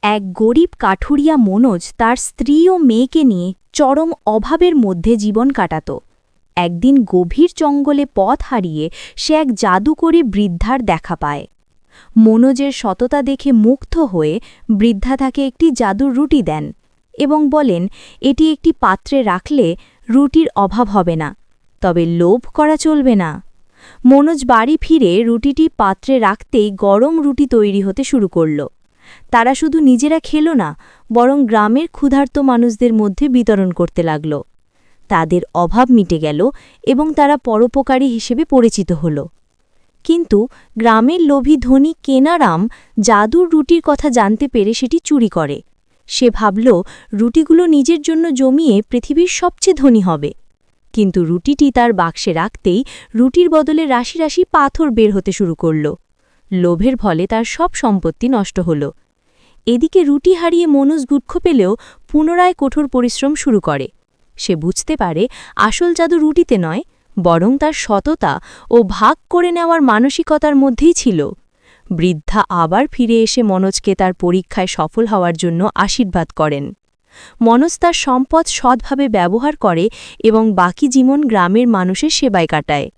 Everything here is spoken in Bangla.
এক গরিব কাঠুরিয়া মনোজ তার স্ত্রী ও মেয়েকে নিয়ে চরম অভাবের মধ্যে জীবন কাটাত। একদিন গভীর জঙ্গলে পথ হারিয়ে সে এক জাদুকরী বৃদ্ধার দেখা পায়। মনোজের সততা দেখে মুগ্ধ হয়ে বৃদ্ধা তাকে একটি জাদুর রুটি দেন এবং বলেন, এটি একটি পাত্রে রাখলে রুটির অভাব হবে না, তবে লোভ করা চলবে না। মনোজ বাড়ি ফিরে রুটিটি পাত্রে রাখতেই গরম রুটি তৈরি হতে শুরু করল। তারা শুধু নিজেরা খেল না, বরং গ্রামের ক্ষুধার্ত মানুষদের মধ্যে বিতরণ করতে লাগল। তাদের অভাব মিটে গেল এবং তারা পরোপকারী হিসেবে পরিচিত হল। কিন্তু গ্রামের লোভী ধনী কেনারাম জাদুর রুটির কথা জানতে পেরে সেটি চুরি করে। সে ভাবল রুটিগুলো নিজের জন্য জমিয়ে পৃথিবীর সবচেয়ে ধনী হবে। কিন্তু রুটিটি তার বাক্সে রাখতেই রুটির বদলে রাশি রাশি পাথর বের হতে শুরু করল। লোভের ফলে তার সব সম্পত্তি নষ্ট হল। এদিকে রুটি হারিয়ে মনোজ দুঃখ পেলেও পুনরায় কঠোর পরিশ্রম শুরু করে। সে বুঝতে পারে আসল জাদু রুটিতে নয়, বরং তার সততা ও ভাগ করে নেওয়ার মানসিকতার মধ্যেই ছিল। বৃদ্ধা আবার ফিরে এসে মনোজকে তার পরীক্ষায় সফল হওয়ার জন্য আশীর্বাদ করেন। মনোজ তার সম্পদ সৎভাবে ব্যবহার করে এবং বাকি জীবন গ্রামের মানুষের সেবায় কাটায়।